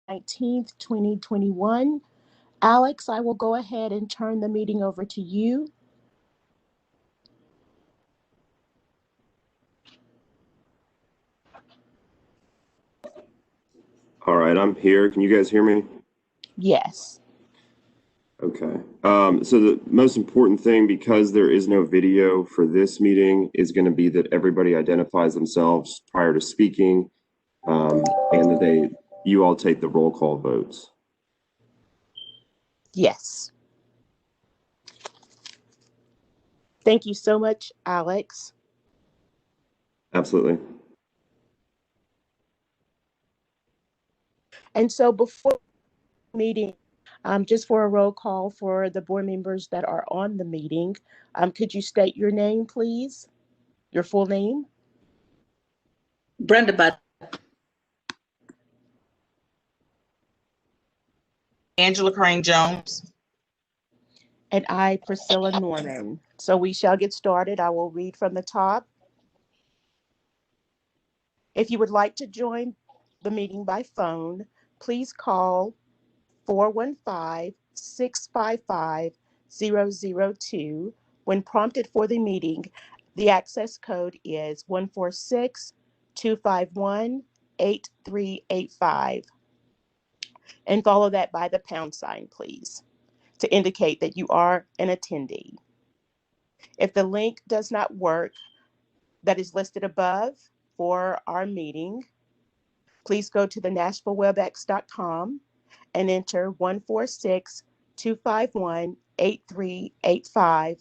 19th, 2021. Alex, I will go ahead and turn the meeting over to you. All right, I'm here. Can you guys hear me? Yes. Okay. So the most important thing, because there is no video for this meeting, is going to be that everybody identifies themselves prior to speaking, and that you all take the roll call votes. Yes. Thank you so much, Alex. Absolutely. And so before meeting, just for a roll call for the board members that are on the meeting, could you state your name, please? Your full name? Brenda Bud. Angela Crane Jones. And I, Priscilla Norman. So we shall get started. I will read from the top. If you would like to join the meeting by phone, please call 415-655-002. When prompted for the meeting, the access code is 146-251-8385. And follow that by the pound sign, please, to indicate that you are an attendee. If the link does not work that is listed above for our meeting, please go to the NashvilleWebEx.com and enter 146-251-8385.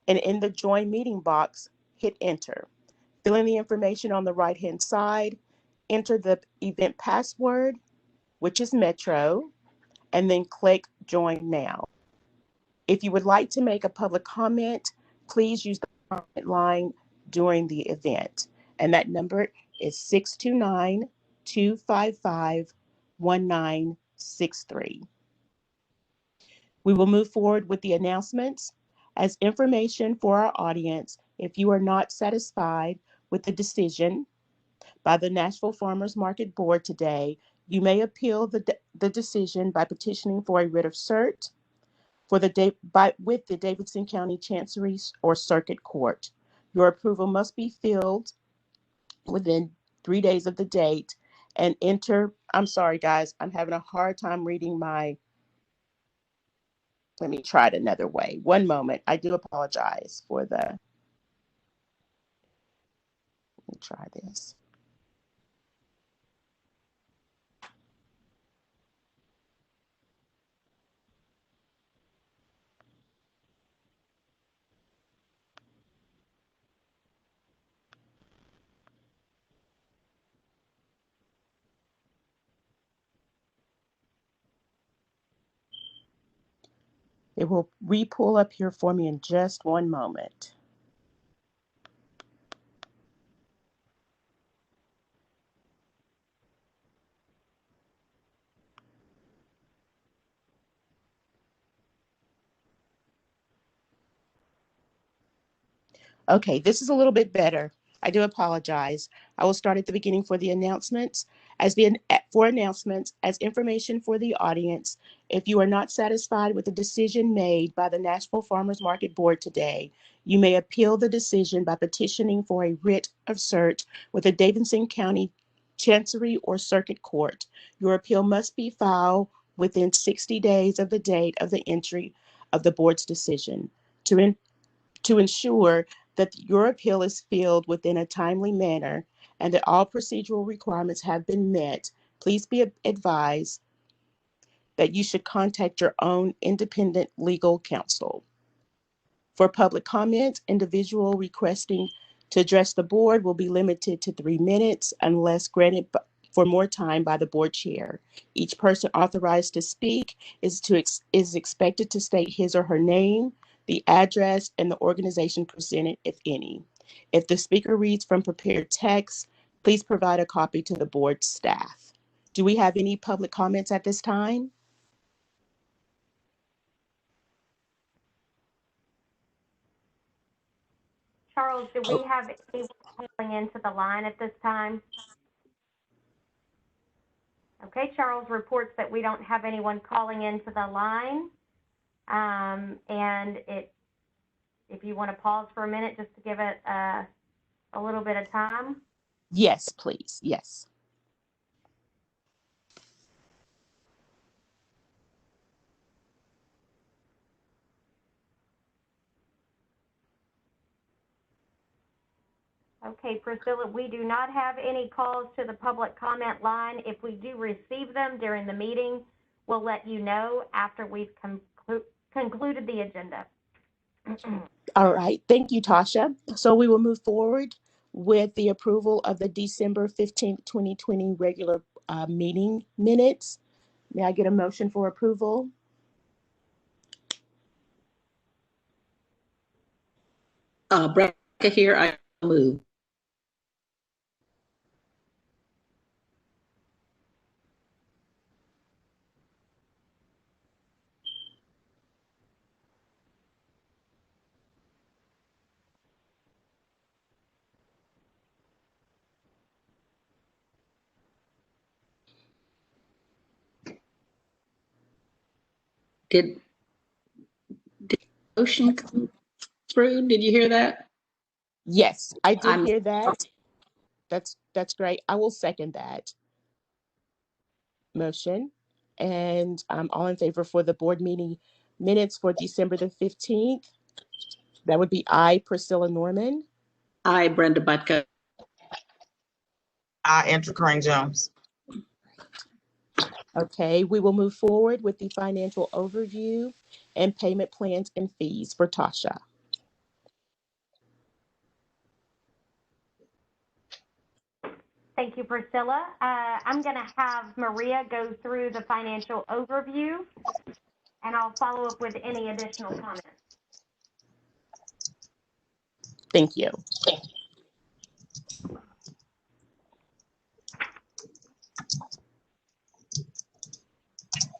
And in the join meeting box, hit enter. Fill in the information on the right-hand side, enter the event password, which is Metro, and then click join now. If you would like to make a public comment, please use the comment line during the event. And that number is 629-255-1963. We will move forward with the announcements. As information for our audience, if you are not satisfied with the decision by the Nashville Farmers Market Board today, you may appeal the decision by petitioning for a writ of cert with the Davidson County Chancery or Circuit Court. Your approval must be filled within 3 days of the date and I'm sorry, guys, I'm having a hard time reading let me try it another way. One moment. I do apologize let me try this. It will re-pull up here for me in just one moment. Okay, this is a little bit better. I do apologize. I will start at the beginning for the announcements. For announcements, as information for the audience, if you are not satisfied with the decision made by the Nashville Farmers Market Board today, you may appeal the decision by petitioning for a writ of cert with the Davidson County Chancery or Circuit Court. Your appeal must be filed within 60 days of the date of the entry of the board's decision. To ensure that your appeal is filled within a timely manner and that all procedural requirements have been met, please be advised that you should contact your own independent legal counsel. For public comment, individual requesting to address the board will be limited to 3 minutes unless granted for more time by the board chair. Each person authorized to speak is expected to state his or her name, the address, and the organization presented, if any. If the speaker reads from prepared text, please provide a copy to the board staff. Do we have any public comments at this time? Charles, do we have anyone calling into the line at this time? Okay, Charles reports that we don't have anyone calling into the line. And if you want to pause for a minute just to give it a little bit of time. Yes, please. Yes. Okay, Priscilla, we do not have any calls to the public comment line. If we do receive them during the meeting, we'll let you know after we've concluded the agenda. All right. Thank you, Tasha. So we will move forward with the approval of the December 15th, 2020 regular meeting minutes. May I get a motion for approval? Braca here, I move. Did the motion come through? Did you hear that? Yes, I did hear that. That's great. I will second that motion. And all in favor for the board meeting minutes for December the 15th. That would be I, Priscilla Norman. I, Brenda Butka. I, Angela Crane Jones. Okay, we will move forward with the financial overview and payment plans and fees for Tasha. Thank you, Priscilla. I'm going to have Maria go through the financial overview, and I'll follow up with any additional comments. Thank you.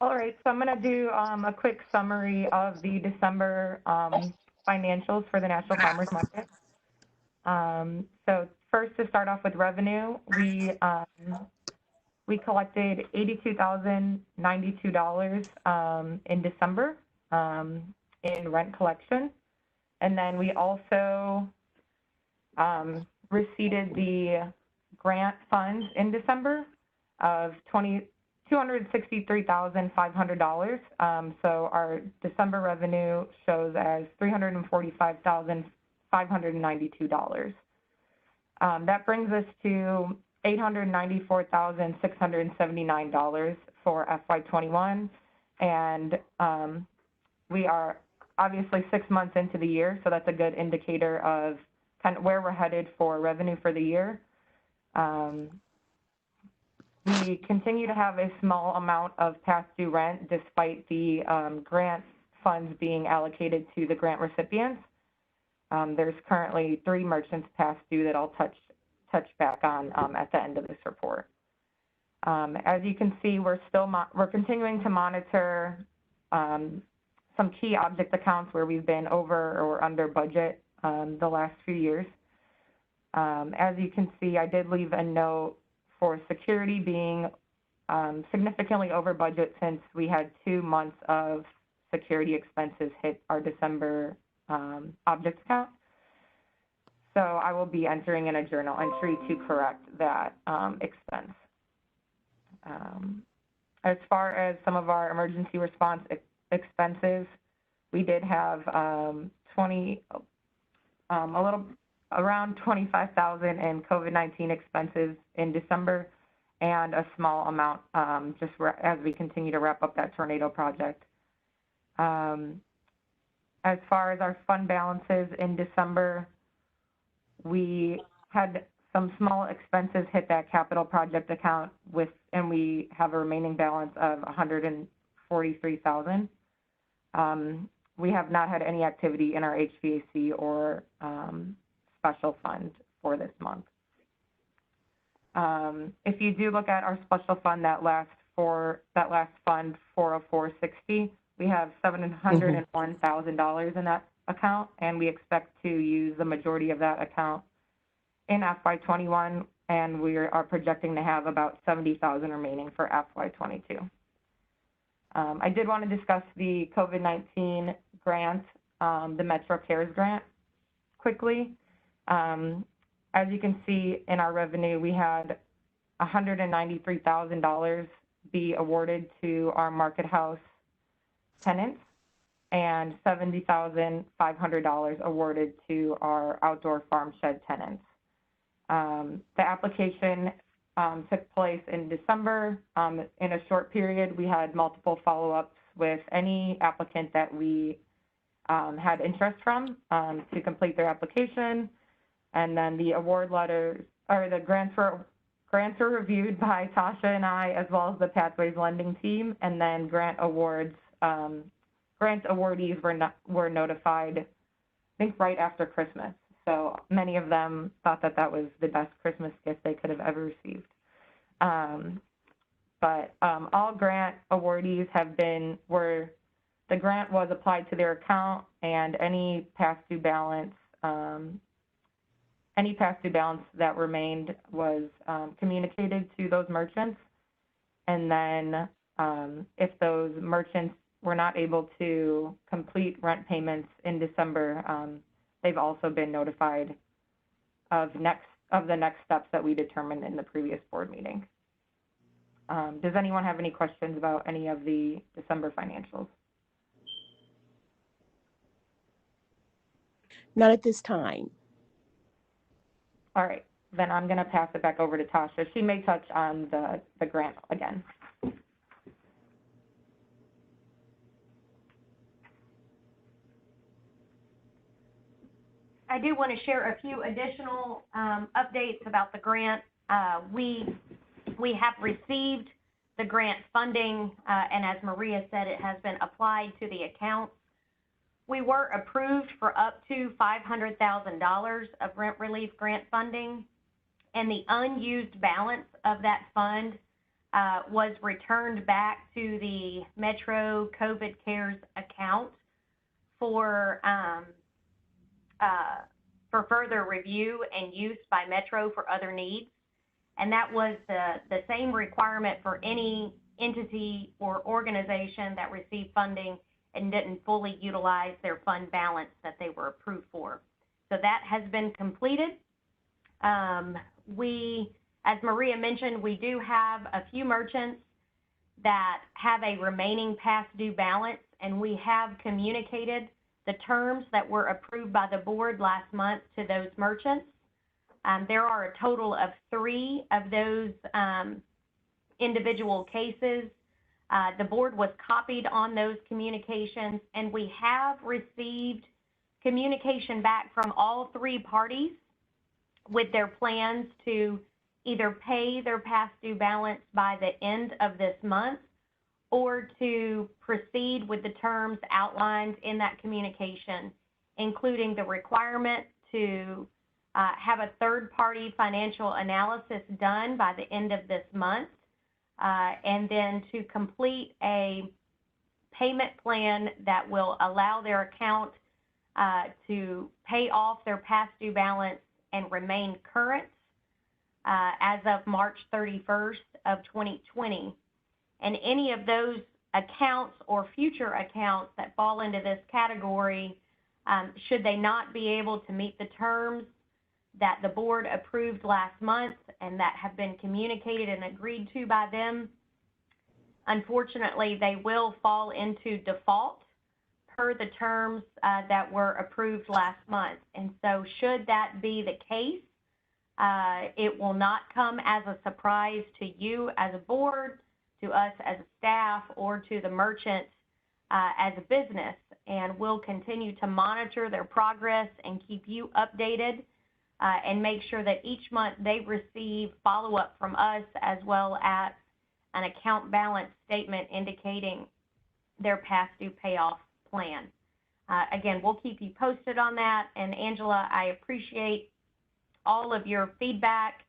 All right, so I'm going to do a quick summary of the December financials for the Nashville Farmers Market. So first, to start off with revenue, we collected $82,092 in December in rent collection, and then we also received the grant funds in December of $263,500. So our December revenue shows as $345,592. That brings us to $894,679 for FY21, and we are obviously 6 months into the year, so that's a good indicator of kind of where we're headed for revenue for the year. We continue to have a small amount of past due rent despite the grant funds being allocated to the grant recipients. There's currently 3 merchants past due that I'll touch back on at the end of this report. As you can see, we're continuing to monitor some key object accounts where we've been over or under budget the last few years. As you can see, I did leave a note for security being significantly over budget since we had 2 months of security expenses hit our December object account. So I will be entering in a journal entry to correct that expense. As far as some of our emergency response expenses, we did have around $25,000 in COVID-19 expenses in December, and a small amount just as we continue to wrap up that tornado project. As far as our fund balances in December, we had some small expenses hit that capital project account and we have a remaining balance of $143,000. We have not had any activity in our HVAC or special fund for this month. If you do look at our special fund, that last fund, 40460, we have $701,000 in that account, and we expect to use the majority of that account in FY21 and we are projecting to have about 70,000 remaining for FY22. I did want to discuss the COVID-19 grant, the Metro CARES grant, quickly. As you can see in our revenue, we had $193,000 be awarded to our market house tenants and $70,500 awarded to our outdoor farm shed tenants. The application took place in December. In a short period, we had multiple follow-ups with any applicant that we had interest from to complete their application. And then the award letters, or the grants were reviewed by Tasha and I, as well as the Pathways Lending team, and then grant awardees were notified, I think, right after Christmas. So many of them thought that that was the best Christmas gift they could have ever received. But all grant awardees the grant was applied to their account, and any past due balance that remained was communicated to those merchants. And then if those merchants were not able to complete rent payments in December, they've also been notified of the next steps that we determined in the previous board meeting. Does anyone have any questions about any of the December financials? Not at this time. All right, then I'm going to pass it back over to Tasha. She may touch on the grant again. I do want to share a few additional updates about the grant. We have received the grant funding, and as Maria said, it has been applied to the accounts. We were approved for up to $500,000 of rent relief grant funding, and the unused balance of that fund was returned back to the Metro COVID CARES account for further review and use by Metro for other needs. And that was the same requirement for any entity or organization that received funding and didn't fully utilize their fund balance that they were approved for. So that has been completed. As Maria mentioned, we do have a few merchants that have a remaining past due balance, and we have communicated the terms that were approved by the board last month to those merchants. There are a total of 3 of those individual cases. The board was copied on those communications, and we have received communication back from all 3 parties with their plans to either pay their past due balance by the end of this month or to proceed with the terms outlined in that communication, including the requirement to have a third-party financial analysis done by the end of this month, and then to complete a payment plan that will allow their account to pay off their past due balance and remain current as of March 31st of 2020. And any of those accounts or future accounts that fall into this category, should they not be able to meet the terms that the board approved last month and that have been communicated and agreed to by them, unfortunately, they will fall into default per the terms that were approved last month. And so should that be the case, it will not come as a surprise to you as a board, to us as a staff, or to the merchants as a business. And we'll continue to monitor their progress and keep you updated and make sure that each month they receive follow-up from us, as well as an account balance statement indicating their past due payoff plan. Again, we'll keep you posted on that. And Angela, I appreciate all of your feedback,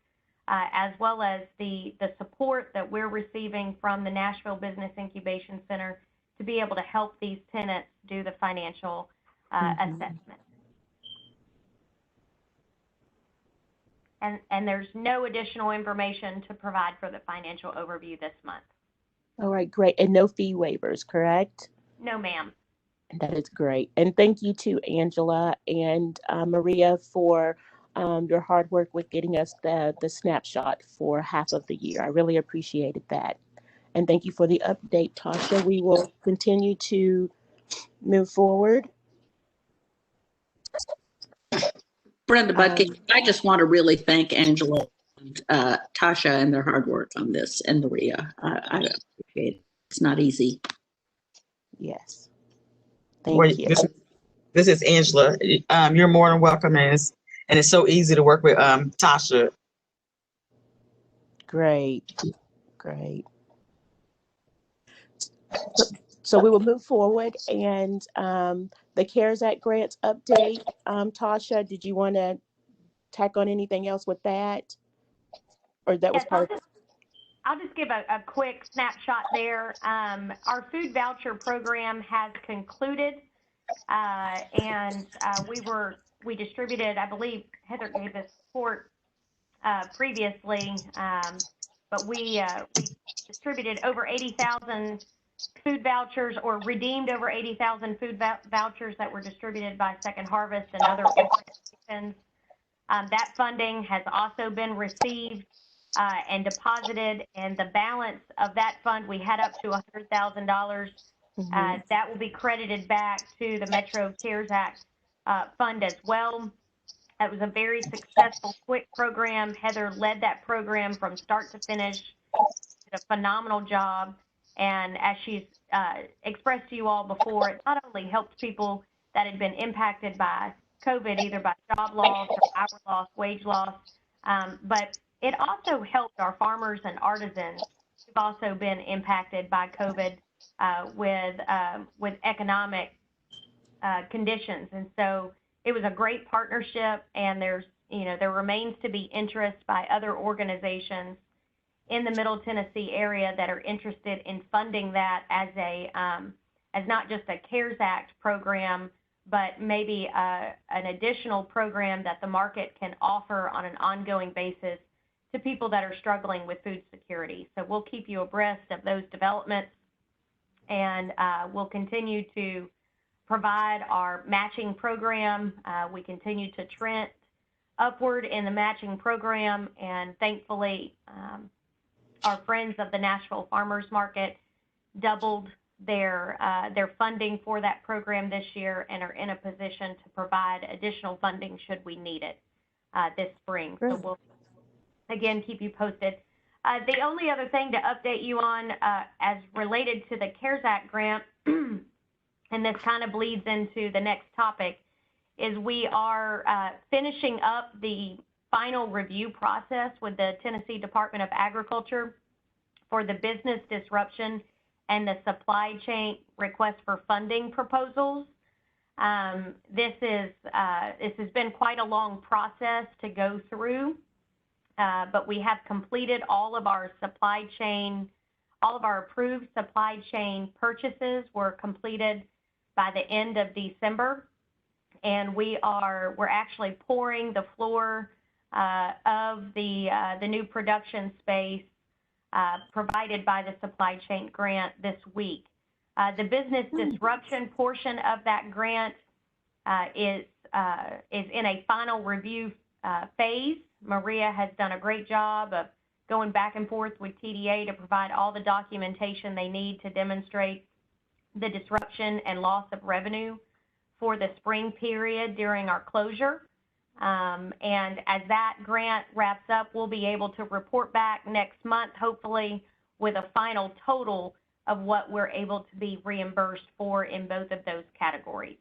as well as the support that we're receiving from the Nashville Business Incubation Center to be able to help these tenants do the financial assessment. And there's no additional information to provide for the financial overview this month. All right, great. And no fee waivers, correct? No, ma'am. That is great. And thank you to Angela and Maria for your hard work with getting us the snapshot for half of the year. I really appreciated that. And thank you for the update, Tasha. We will continue to move forward. Brenda Budke, I just want to really thank Angela and Tasha and their hard work on this, and Maria. I appreciate it. It's not easy. Yes. Thank Wait, you. this is Angela. You're more than welcome, and it's so easy to work with Tasha. Great. Great. So we will move forward, and the CARES Act grants update. Tasha, did you want to tack on anything else with that? Or that was Yes, part of I'll just give a quick snapshot there. Our food voucher program has concluded, and we distributed, I believe Heather gave this report previously, but we distributed over 80,000 food vouchers, or redeemed over 80,000 food vouchers that were distributed by Second Harvest and other organizations. That funding has also been received and deposited, and the balance of that fund, we had up to $100,000. That will be credited back to the Metro CARES Act fund as well. It was a very successful, quick program. Heather led that program from start to finish, did a phenomenal job. And as she's expressed to you all before, it not only helped people that had been impacted by COVID, either by job loss or hour loss, wage loss, but it also helped our farmers and artisans who've also been impacted by COVID with economic conditions. And so it was a great partnership, and there remains to be interest by other organizations in the Middle Tennessee area that are interested in funding that as not just a CARES Act program, but maybe an additional program that the market can offer on an ongoing basis to people that are struggling with food security. So we'll keep you abreast of those developments, and we'll continue to provide our matching program. We continue to trend upward in the matching program, and thankfully, our friends of the Nashville Farmers Market doubled their funding for that program this year, and are in a position to provide additional funding should we need it this spring. So we'll again keep you posted. The only other thing to update you on as related to the CARES Act grant, and this kind of bleeds into the next topic, is we are finishing up the final review process with the Tennessee Department of Agriculture for the business disruption and the supply chain request for funding proposals. This has been quite a long process to go through, but we have completed all of our approved supply chain purchases were completed by the end of December, and we're actually pouring the floor of the new production space provided by the supply chain grant this week. The business disruption portion of that grant is in a final review phase. Maria has done a great job of going back and forth with TDA to provide all the documentation they need to demonstrate the disruption and loss of revenue for the spring period during our closure. And as that grant wraps up, we'll be able to report back next month, hopefully, with a final total of what we're able to be reimbursed for in both of those categories.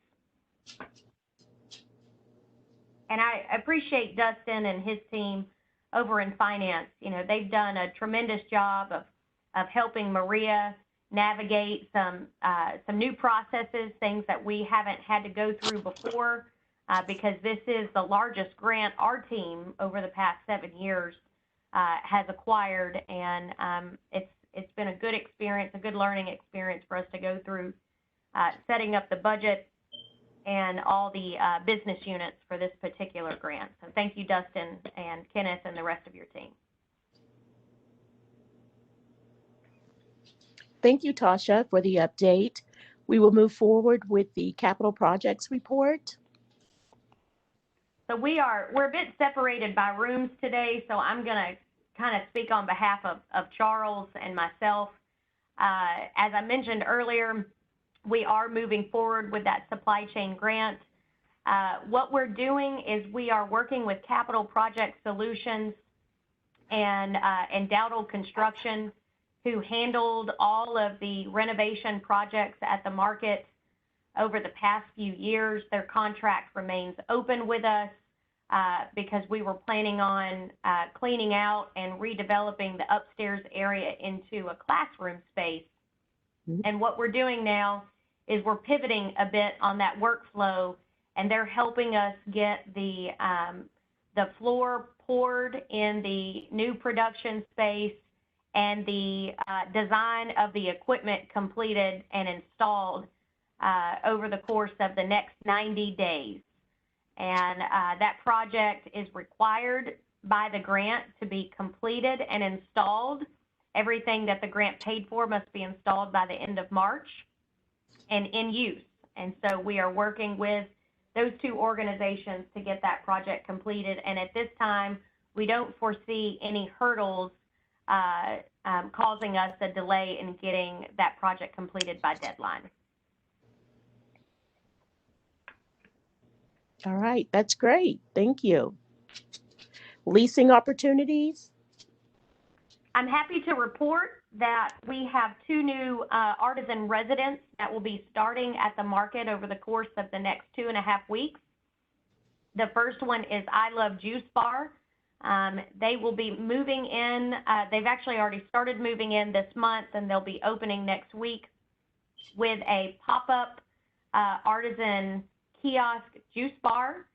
And I appreciate Dustin and his team over in finance. You know, they've done a tremendous job of helping Maria navigate some new processes, things that we haven't had to go through before, because this is the largest grant our team over the past 7 years has acquired, and it's been a good experience, a good learning experience for us to go through setting up the budget and all the business units for this particular grant. So thank you, Dustin and Kenneth and the rest of your team. Thank you, Tasha, for the update. We will move forward with the capital projects report. So we're a bit separated by rooms today, so I'm going to kind of speak on behalf of Charles and myself. As I mentioned earlier, we are moving forward with that supply chain grant. What we're doing is we are working with Capital Project Solutions and Dowdle Construction, who handled all of the renovation projects at the market over the past few years. Their contract remains open with us because we were planning on cleaning out and redeveloping the upstairs area into a classroom space. And what we're doing now is we're pivoting a bit on that workflow, and they're helping us get the floor poured in the new production space and the design of the equipment completed and installed over the course of the next 90 days. And that project is required by the grant to be completed and installed. Everything that the grant paid for must be installed by the end of March and in use. And so we are working with those two organizations to get that project completed. And at this time, we don't foresee any hurdles causing us a delay in getting that project completed by deadline. All right, that's great. Thank you. Leasing opportunities. I'm happy to report that we have two new artisan residents that will be starting at the market over the course of the next 2.5 weeks. The first one is I Love Juice Bar. They will be moving in. They've actually already started moving in this month, and they'll be opening next week with a pop-up artisan kiosk juice bar.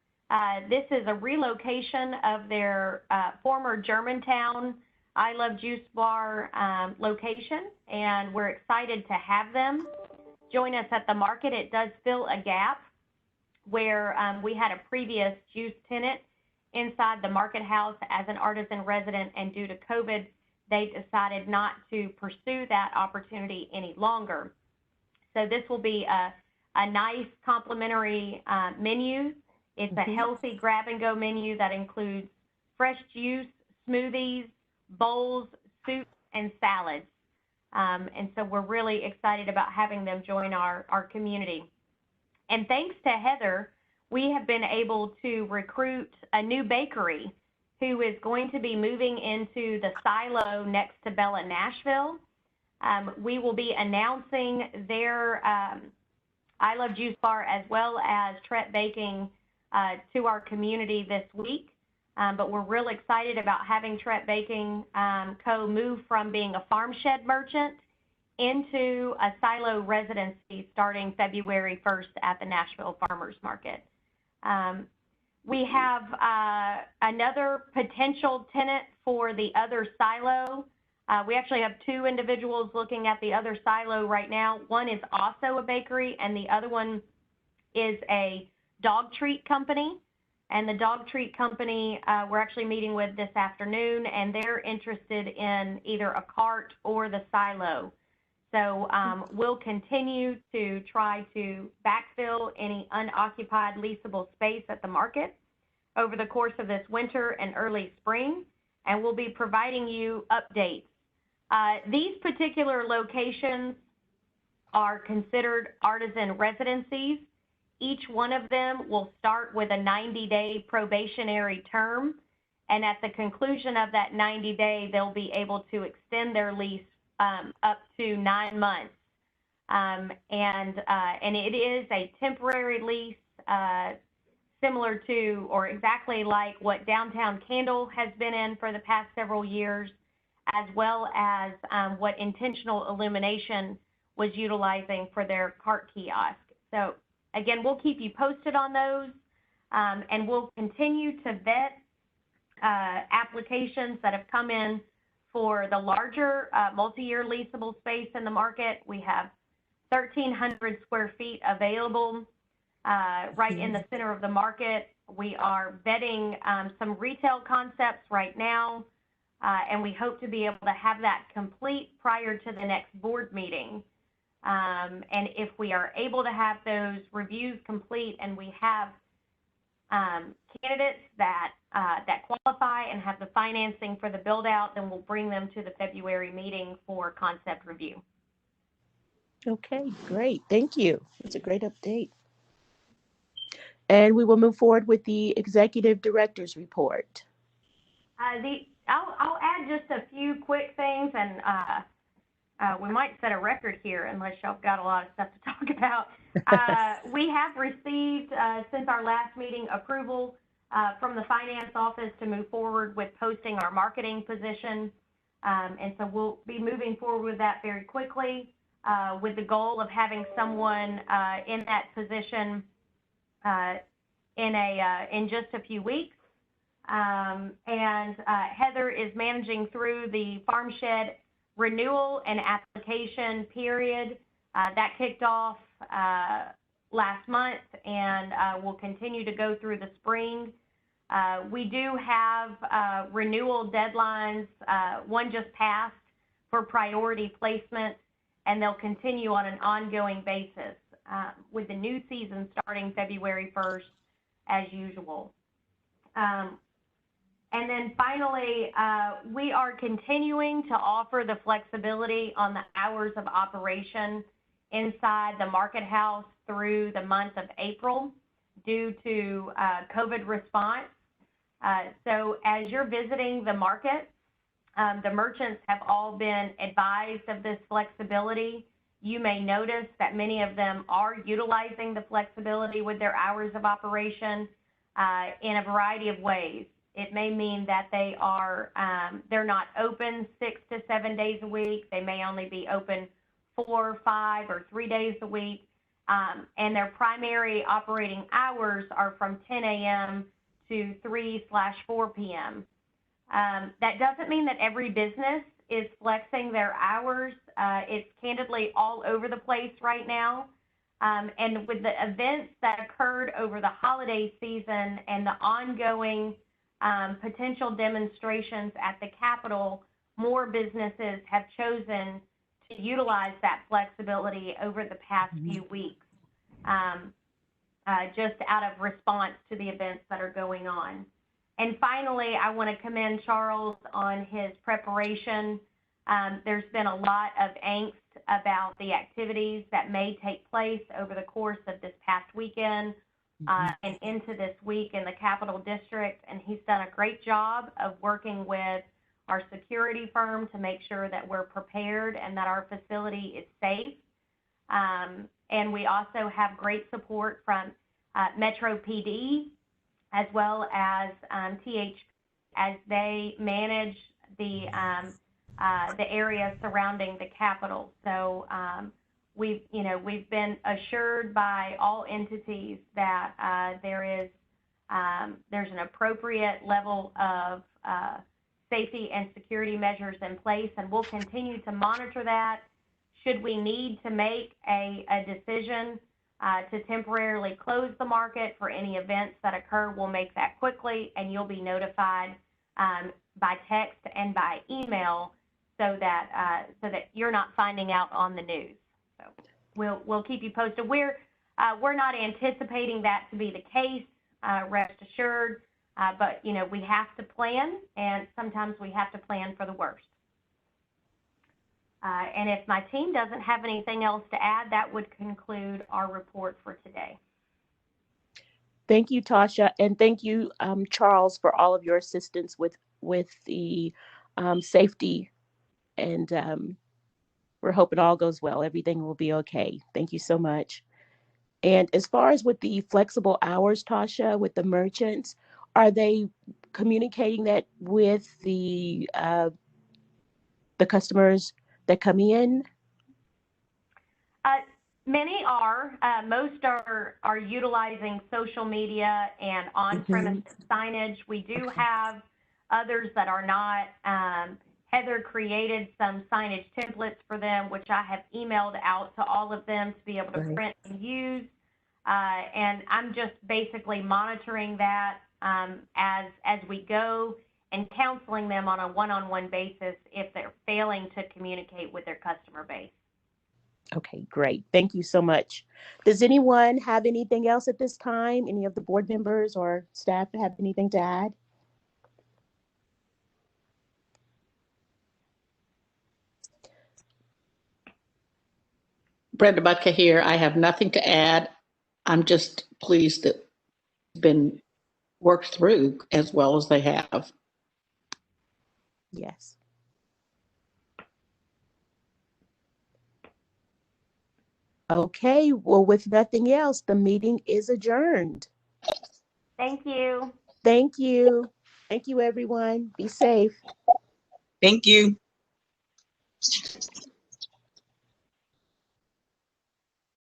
This is a relocation of their former Germantown I Love Juice Bar location, and we're excited to have them join us at the market. It does fill a gap where we had a previous juice tenant inside the market house as an artisan resident, and due to COVID, they decided not to pursue that opportunity any longer. So this will be a nice complimentary menu. It's a healthy grab-and-go menu that includes fresh juice, smoothies, bowls, soups, and salads. And so we're really excited about having them join our community. And thanks to Heather, we have been able to recruit a new bakery who is going to be moving into the silo next to Bella Nashville. We will be announcing their I Love Juice Bar as well as Tret Baking to our community this week. But we're real excited about having Tret Baking Co. move from being a farm shed merchant into a silo residency starting February 1st at the Nashville Farmers Market. We have another potential tenant for the other silo. We actually have two individuals looking at the other silo right now. One is also a bakery, and the other one is a dog treat company. And the dog treat company we're actually meeting with this afternoon, and they're interested in either a cart or the silo. So we'll continue to try to backfill any unoccupied leasable space at the market over the course of this winter and early spring, and we'll be providing you updates. These particular locations are considered artisan residencies. Each one of them will start with a 90-day probationary term, and at the conclusion of that 90-day, they'll be able to extend their lease up to 9 months. And it is a temporary lease similar to or exactly like what Downtown Candle has been in for the past several years, as well as what Intentional Illumination was utilizing for their cart kiosk. So again, we'll keep you posted on those, and we'll continue to vet applications that have come in for the larger multi-year leasable space in the market. We have 1,300 square feet available right in the center of the market. We are vetting some retail concepts right now, and we hope to be able to have that complete prior to the next board meeting. And if we are able to have those reviews complete and we have candidates that qualify and have the financing for the build out, then we'll bring them to the February meeting for concept review. Okay, great. Thank you. That's a great update. And we will move forward with the executive director's report. I'll add just a few quick things, and we might set a record here unless y'all got a lot of stuff to talk about. We have received, since our last meeting, approval from the finance office to move forward with posting our marketing position. And so we'll be moving forward with that very quickly, with the goal of having someone in that position in just a few weeks. And Heather is managing through the farm shed renewal and application period. That kicked off last month and will continue to go through the spring. We do have renewal deadlines. One just passed for priority placement, and they'll continue on an ongoing basis with the new season starting February 1st as usual. And then finally, we are continuing to offer the flexibility on the hours of operation inside the market house through the month of April due to COVID response. So as you're visiting the market, the merchants have all been advised of this flexibility. You may notice that many of them are utilizing the flexibility with their hours of operation in a variety of ways. It may mean that they are, they're not open 6 to 7 days a week. They may only be open 4, 5, or 3 days a week. And their primary operating hours are from 10 a.m. to 3/4 p.m. That doesn't mean that every business is flexing their hours. It's candidly all over the place right now. And with the events that occurred over the holiday season and the ongoing potential demonstrations at the Capitol, more businesses have chosen to utilize that flexibility over the past few weeks, just out of response to the events that are going on. And finally, I want to commend Charles on his preparation. There's been a lot of angst about the activities that may take place over the course of this past weekend and into this week in the Capital District, and he's done a great job of working with our security firm to make sure that we're prepared and that our facility is safe. And we also have great support from Metro PD as well as TH as they manage the area surrounding the Capitol. So we've been assured by all entities that there's an appropriate level of safety and security measures in place, and we'll continue to monitor that. Should we need to make a decision to temporarily close the market for any events that occur, we'll make that quickly, and you'll be notified by text and by email so that you're not finding out on the news. So we'll keep you posted. We're not anticipating that to be the case, rest assured, but we have to plan, and sometimes we have to plan for the worst. And if my team doesn't have anything else to add, that would conclude our report for today. Thank you, Tasha, and thank you, Charles, for all of your assistance with the safety, and we're hoping all goes well. Everything will be okay. Thank you so much. And as far as with the flexible hours, Tasha, with the merchants, are they communicating that with the customers that come in? Many are. Most are utilizing social media and on-premise signage. We do have others that are not. Heather created some signage templates for them, which I have emailed out to all of them to be able to print and use. And I'm just basically monitoring that as we go and counseling them on a one-on-one basis if they're failing to communicate with their customer base. Okay, great. Thank you so much. Does anyone have anything else at this time? Any of the board members or staff have anything to add? Brenda Butka here. I have nothing to add. I'm just pleased that it's been worked through as well as they have. Yes. Okay, well, with nothing else, the meeting is adjourned. Thank you. Thank you. Thank you, everyone. Be safe. Thank you.